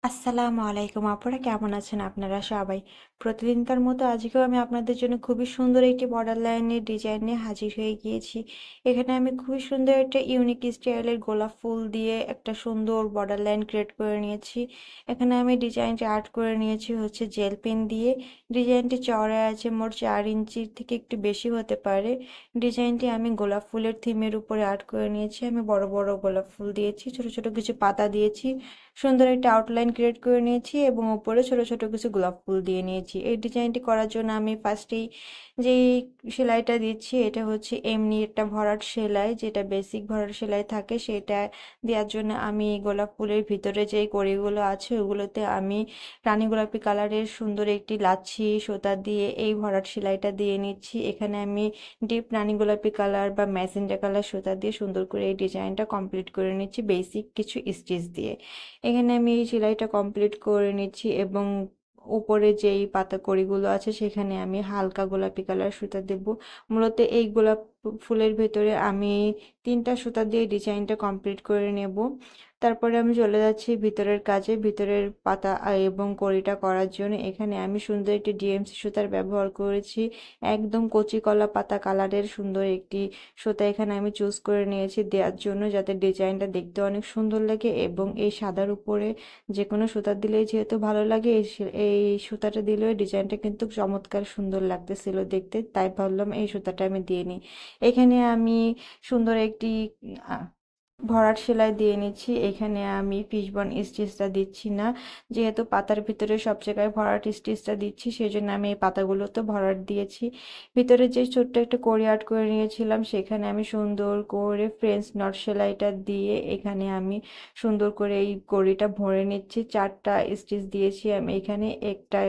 আসসালামু আলাইকুম আপুরা, কেমন আছেন আপনারা সবাই? প্রতিদিনকার মতো আজকেও আমি আপনাদের জন্য খুবই সুন্দর একটি বর্ডার লাইনের ডিজাইন নিয়ে হাজির হয়ে গিয়েছি। এখানে আমি খুবই সুন্দর একটা ইউনিক স্টাইলের গোলাপ ফুল দিয়ে একটা সুন্দর বর্ডার লাইন ক্রিয়েট করে নিয়েছি। এখানে আমি ডিজাইনটি আর্ট করে নিয়েছি হচ্ছে জেল পেন দিয়ে। ডিজাইনটি চওড়ায় আছে মোট 4 ইঞ্চির থেকে একটু বেশি হতে পারে। ডিজাইনটি আমি গোলাপ ফুলের থিমের উপরে আর্ট করে নিয়েছি। আমি বড় বড় গোলাপ ফুল দিয়েছি, ছোট ছোট কিছু পাতা দিয়েছি, সুন্দর একটা আউটলাইন ক্রিয়েট করে নিয়েছি এবং উপরে ছোট ছোট কিছু গোলাপ ফুল দিয়ে নিয়েছি। এই ডিজাইনটি করার জন্য আমি ফার্স্টেই যেই সেলাইটা দিচ্ছি এটা হচ্ছে এমনি একটা ভরাট সেলাই, যেটা বেসিক ভরাট সেলাই থাকে সেটা দেওয়ার জন্য আমি গোলাপ ফুলের ভিতরে যেই কড়িগুলো আছে ওগুলোতে আমি রানী গোলাপি কালারের সুন্দর একটি লাচ্ছি সুতা দিয়ে এই ভরাট সেলাইটা দিয়ে নিচ্ছি। এখানে আমি ডিপ রানী গোলাপি কালার বা ম্যাজেন্টা কালার সুতা দিয়ে সুন্দর করে এই ডিজাইনটা কমপ্লিট করে নিচ্ছি বেসিক কিছু স্টিচ দিয়ে। এখানে আমি এই সেলাইটা কমপ্লিট করে নিচ্ছি এবং উপরে যেই পাতাকড়িগুলো আছে সেখানে আমি হালকা গোলাপি কালার সুতা দেব। মূলত এই গোলাপ ফুলের ভেতরে আমি 3টা সুতা দিয়ে ডিজাইনটা কমপ্লিট করে নেব। তারপরে আমি চলে যাচ্ছি ভিতরের কাজে, ভিতরের পাতা এবং কড়িটা করার জন্য। এখানে আমি সুন্দর একটি ডিএমসি সুতার ব্যবহার করেছি, একদম কচি কলা পাতা কালারের সুন্দর একটি সুতা এখানে আমি চুজ করে নিয়েছি দেওয়ার জন্য, যাতে ডিজাইনটা দেখতে অনেক সুন্দর লাগে এবং এই সাদার উপরে যে কোনো সুতা দিলেই যেহেতু ভালো লাগে, এই সুতাটা দিলেও ডিজাইনটা কিন্তু চমৎকার সুন্দর লাগতেছিল দেখতে, তাই ভাবলাম এই সুতাটা আমি দিয়ে নিই। এখানে আমি সুন্দর একটি আহ, ভরাট সেলাই দিয়ে নিচ্ছি। এখানে আমি ফিশবন স্টিচটা দিচ্ছি না, যেহেতু পাতার ভিতরে সব জায়গায় ভরাট স্টিচটা দিচ্ছি সেজন্য আমি এই পাতাগুলোতে ভরাট দিয়েছি। ভিতরে যে ছোট্ট একটা কড়ি আর্ট করে নিয়েছিলাম সেখানে আমি সুন্দর করে ফ্রেঞ্চ নট সেলাইটা দিয়ে এখানে আমি সুন্দর করে এই কড়িটা ভরে নিচ্ছি। 4টা স্টিচ দিয়েছি আমি এখানে, একটা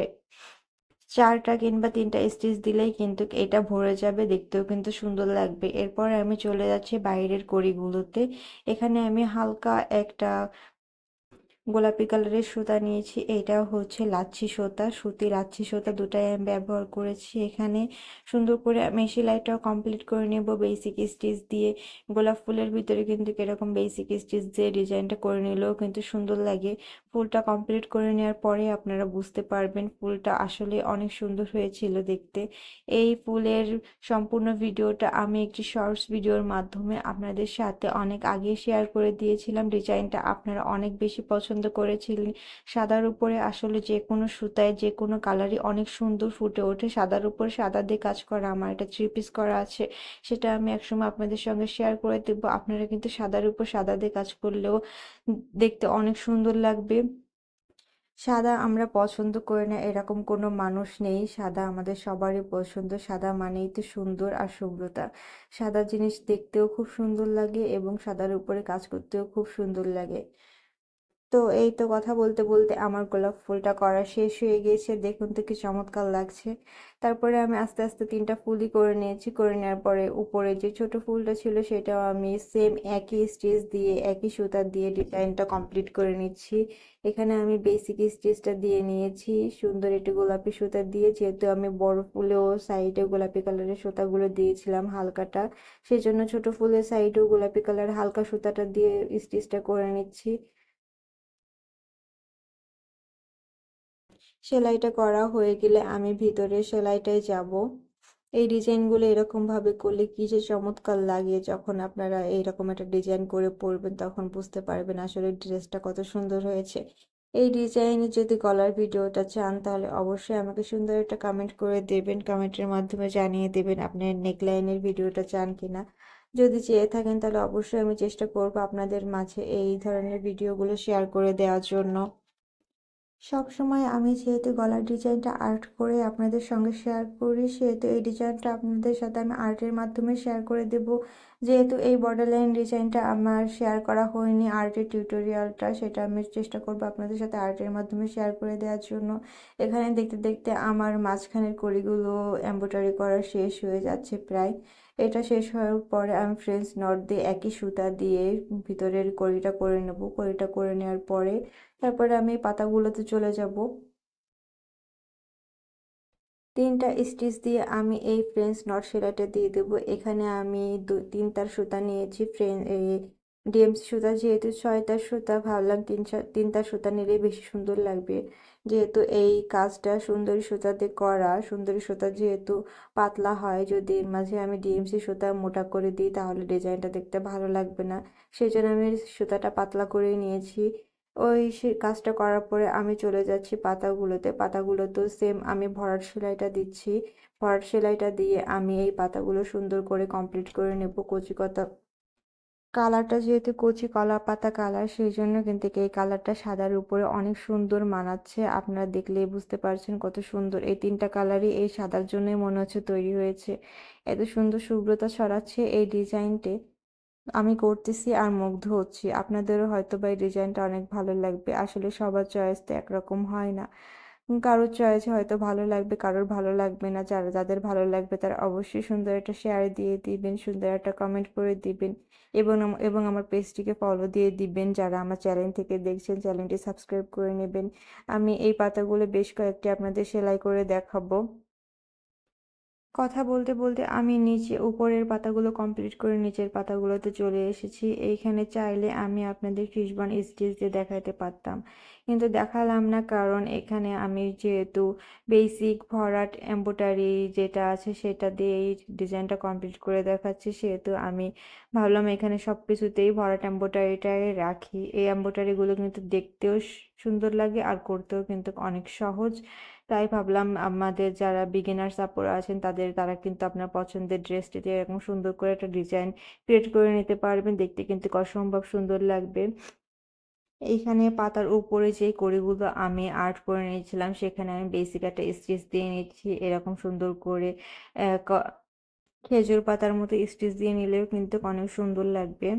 4টা কিংবা 3টা স্টিচ দিলেই কিন্তু এটা ভরে যাবে, দেখতেও কিন্তু সুন্দর লাগবে। এরপর আমি চলে যাচ্ছি বাইরের কড়িগুলোতে। এখানে আমি হালকা একটা গোলাপি কালারের সুতা নিয়েছি, এটা হচ্ছে লাচ্ছি সুতা, সুতি লাচ্ছি সুতা দুটাই আমি ব্যবহার করেছি। এখানে সুন্দর করে আমি সেলাইটাও কমপ্লিট করে নেব বেসিক স্টিচ দিয়ে। গোলাপ ফুলের ভিতরে কিন্তু এরকম বেসিক স্টিচ দিয়ে ডিজাইনটা করে নিলেও কিন্তু সুন্দর লাগে। ফুলটা কমপ্লিট করে নেওয়ার পরে আপনারা বুঝতে পারবেন ফুলটা আসলে অনেক সুন্দর হয়েছিল দেখতে। এই ফুলের সম্পূর্ণ ভিডিওটা আমি একটি শর্টস ভিডিওর মাধ্যমে আপনাদের সাথে অনেক আগে শেয়ার করে দিয়েছিলাম। ডিজাইনটা আপনারা অনেক বেশি পছন্দ করেছিলেন। সাদার উপরে আসলে যে কোনো সুতায় যে কোনো কালারই অনেক সুন্দর ফুটে ওঠে। সাদার উপর সাদা দিয়ে কাজ করা আমার একটা 3 পিস করা আছে, সেটা আমি একসময় আপনাদের সঙ্গে শেয়ার করে দেবো। আপনারা কিন্তু সাদার উপর সাদা দিয়ে কাজ করলেও দেখতে অনেক সুন্দর লাগবে। সাদা আমরা পছন্দ করি না এরকম কোনো মানুষ নেই, সাদা আমাদের সবারই পছন্দ। সাদা মানেই তো সুন্দর আর শুভ্রতা। সাদা জিনিস দেখতেও খুব সুন্দর লাগে এবং সাদার উপরে কাজ করতেও খুব সুন্দর লাগে। তো এই তো কথা বলতে বলতে আমার গোলাপ ফুলটা করা শেষ হয়ে গিয়েছে, দেখুন তো কি চমৎকার লাগছে। তারপরে আমি আস্তে আস্তে 3টা ফুলই করে নিয়েছি। করে নেওয়ার পরে উপরে যে ছোট ফুলটা ছিল সেটাও আমি সেম একই স্টিচ দিয়ে একই সুতা দিয়ে ডিজাইনটা কমপ্লিট করে নিচ্ছি। এখানে আমি বেসিক স্টিচটা দিয়ে নিয়েছি সুন্দর একটি গোলাপি সুতা দিয়ে, যেহেতু আমি বড় ফুলেও সাইডে গোলাপি কালারের সুতাগুলো দিয়েছিলাম হালকাটা, সেজন্য ছোট ফুলের সাইডেও গোলাপি কালার হালকা সুতাটা দিয়ে স্টিচটা করে নিচ্ছি। সেলাইটা করা হয়ে গেলে আমি ভিতরে সেলাইটায় যাব। এই ডিজাইনগুলো এরকম ভাবে করলে কি যে চমৎকার লাগে, যখন আপনারা এইরকম একটা ডিজাইন করে পরবেন তখন বুঝতে পারবেন আসলে ড্রেসটা কত সুন্দর হয়েছে। এই ডিজাইনে যদি গলার ভিডিওটা চান তাহলে অবশ্যই আমাকে সুন্দর একটা কমেন্ট করে দেবেন, কমেন্টের মাধ্যমে জানিয়ে দেবেন আপনার নেকলাইনের ভিডিওটা চান কিনা। যদি চেয়ে থাকেন তাহলে অবশ্যই আমি চেষ্টা করব আপনাদের মাঝে এই ধরনের ভিডিওগুলো শেয়ার করে দেওয়ার জন্য। সব সময় আমি যেহেতু গলার ডিজাইনটা আর্ট করে আপনাদের সঙ্গে শেয়ার করি, সেহেতু এই ডিজাইনটা আপনাদের সাথে আমি আর্টের মাধ্যমে শেয়ার করে দেব। যেহেতু এই বর্ডার লাইন ডিজাইনটা আমার শেয়ার করা হয়নি আর্টের টিউটোরিয়ালটা, সেটা আমি চেষ্টা করব আপনাদের সাথে আর্টের মাধ্যমে শেয়ার করে দেওয়ার জন্য। এখানে দেখতে দেখতে আমার মাঝখানের কড়িগুলো এমব্রয়ডারি করা শেষ হয়ে যাচ্ছে প্রায়। এটা শেষ হওয়ার পরে আমি ফ্রেঞ্চ নট দিয়ে একই সুতা দিয়ে ভিতরের কড়িটা করে নেব। কড়িটা করে নেওয়ার পরে তারপরে আমি পাতাগুলোতে চলে যাব। 3টা স্টিচ দিয়ে আমি এই ফ্রেঞ্চ নট সেলাইটা দিয়ে দেবো। এখানে আমি 3 তার সুতা নিয়েছি, ডিএমসি সুতা যেহেতু 6 তার সুতা, ভাবলাম 3 তার সুতা নিলেই বেশি সুন্দর লাগবে। যেহেতু এই কাজটা সুন্দরী সুতা দিয়ে করা, সুন্দরী সুতা যেহেতু পাতলা হয়, যদি এর মাঝে আমি ডিএমসি সুতা মোটা করে দিই তাহলে ডিজাইনটা দেখতে ভালো লাগবে না। সেই জন্য আমি সুতাটা পাতলা করে নিয়েছি। ওই সে কাজটা করার পরে আমি চলে যাচ্ছি পাতাগুলোতে। পাতাগুলোতেও সেম আমি ভরাট সেলাইটা দিচ্ছি। ভরাট সেলাইটা দিয়ে আমি এই পাতাগুলো সুন্দর করে কমপ্লিট করে নেব। কচি পাতা কালারটা যেহেতু কচি কলা পাতা কালার, সেই জন্য কিন্তু এই কালারটা সাদার উপরে অনেক সুন্দর মানাচ্ছে। আপনারা দেখলেই বুঝতে পারছেন কত সুন্দর। এই 3টা কালারই এই সাদার জন্যই মনে হচ্ছে তৈরি হয়েছে। এত সুন্দর শুভ্রতা ছড়াচ্ছে এই ডিজাইনটি। আমি করতেছি আর মুগ্ধ হচ্ছি। আপনাদেরও হয়তোবা এই ডিজাইনটা অনেক ভালো লাগবে। আসলে সবার চয়েস তো একরকম হয় না। কারোর চয়েস হয়তো ভালো লাগবে, কারোর ভালো লাগবে না। যাদের ভালো লাগবে তারা অবশ্যই সুন্দর একটা শেয়ার দিয়ে দিবেন, সুন্দর একটা কমেন্ট করে দিবেন, এবং আমার পেজটিকে ফলো দিয়ে দিবেন। যারা আমার চ্যানেল থেকে দেখছেন চ্যানেলটি সাবস্ক্রাইব করে নেবেন। আমি এই পাতাগুলো বেশ কয়েকটি আপনাদের সেলাই করে দেখাবো। কথা বলতে বলতে আমি উপরের পাতাগুলো কমপ্লিট করে নিচের পাতাগুলোতে চলে এসেছি। এইখানে চাইলে আমি আপনাদের ফিশবন স্টিচ দিয়ে দেখাতে পারতাম, কিন্তু দেখালাম না, কারণ এখানে আমি যেহেতু বেসিক ভরাট এমব্রয়ডারি যেটা আছে সেটা দিয়ে এই ডিজাইনটা কমপ্লিট করে দেখাচ্ছি, সেহেতু আমি ভাবলাম এখানে সব কিছুতেই ভরাট এমব্রয়ডারিটাই রাখি। এই এমব্রয়ডারিগুলো কিন্তু দেখতেও সুন্দর লাগে আর করতেও কিন্তু অনেক সহজ। তাই ভাবলাম আমাদের যারা বিগিনার্স আপুরা আছেন তারা কিন্তু আপনার পছন্দের ড্রেসটিতে এরকম সুন্দর করে একটা ডিজাইন ক্রিয়েট করে নিতে পারবেন। দেখতে কিন্তু অসম্ভব সুন্দর লাগবে। এইখানে পাতার উপরে যে কড়িগুলো আমি আর্ট করে নিয়েছিলাম সেখানে আমি বেসিক একটা স্টিচ দিয়ে নিচ্ছি এরকম সুন্দর করে। খেজুর পাতার মতো স্টিচ দিয়ে নিলেও কিন্তু অনেক সুন্দর লাগবে।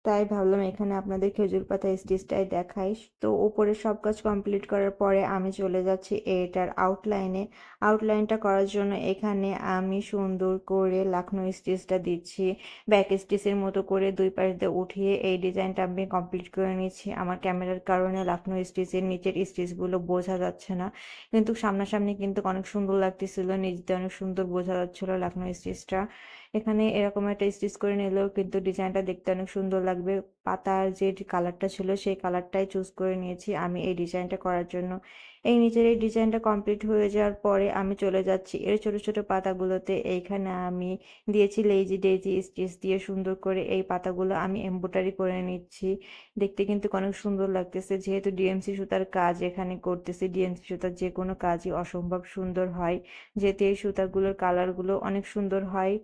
তাই ভাবলাম এখানে আপনাদের খেজুর পাতা স্টিচটাই দেখাই। তো উপরে সব কাজ কমপ্লিট করার পরে আমি চলে যাচ্ছি এটার আউটলাইনে। আউটলাইনটা করার জন্য এখানে আমি সুন্দর করে লাখনো স্টিচটা দিচ্ছি। ব্যাক স্টিচের মতো করে দুই পাশ দিয়ে উঠিয়ে এই ডিজাইনটা আমি কমপ্লিট করে নিচ্ছি। আমার ক্যামেরার কারণে লাখনো স্টিচের নিচের স্টিচগুলো বোঝা যাচ্ছে না, কিন্তু সামনাসামনি কিন্তু অনেক সুন্দর লাগতেছিল, নিচ দিয়ে অনেক সুন্দর বোঝা যাচ্ছিল লাখনো স্টিচটা। এখানে এরকম একটা স্টিচ করে নিলেও কিন্তু ডিজাইনটা দেখতে অনেক সুন্দর লাগবে। পাতার যে কালারটা ছিল সেই কালারটাই চুজ করে নিয়েছি আমি এই ডিজাইনটা করার জন্য। এই নিচের এই ডিজাইনটা কমপ্লিট হয়ে যাওয়ার পরে আমি চলে যাচ্ছি এর ছোট ছোট পাতাগুলোতে। এইখানে আমি দিয়েছি লেজি ডেজি স্টিচ দিয়ে সুন্দর করে এই পাতাগুলো আমি এমব্রয়ডারি করে নিচ্ছি। দেখতে কিন্তু অনেক সুন্দর লাগতেছে, যেহেতু ডিএমসি সুতার কাজ এখানে করতেছি। ডিএমসি সুতার যে কোনো কাজই অসম্ভব সুন্দর হয়, যেহেতু এই সুতাগুলোর কালারগুলো অনেক সুন্দর হয়,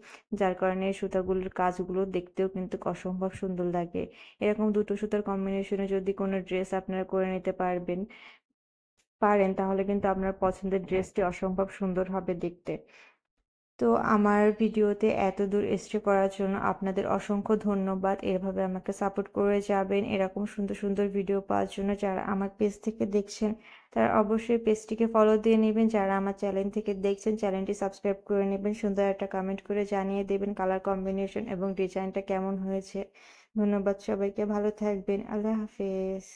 যার কারণে এই সুতাগুলোর কাজগুলো দেখতেও কিন্তু অসম্ভব সুন্দর লাগে। এরকম দুটো সুতার কম্বিনেশনে যদি কোনো ড্রেস আপনারা করে নিতে পারেন তাহলে কিন্তু আপনার পছন্দের ড্রেসটি অসম্ভব সুন্দর হবে দেখতে। তো আমার ভিডিওতে এত দূর স্টে করার জন্য আপনাদের অসংখ্য ধন্যবাদ। এভাবে আমাকে সাপোর্ট করে যাবেন। এরকম সুন্দর সুন্দর ভিডিও পাওয়ার জন্য যারা আমার পেজ থেকে দেখছেন তারা অবশ্যই পেজটিকে ফলো দিয়ে নেবেন। যারা আমার চ্যানেল থেকে দেখছেন চ্যানেলটি সাবস্ক্রাইব করে নেবেন। সুন্দর একটা কমেন্ট করে জানিয়ে দেবেন কালার কম্বিনেশন এবং ডিজাইনটা কেমন হয়েছে। ধন্যবাদ সবাইকে, ভালো থাকবেন। আল্লাহ হাফেজ।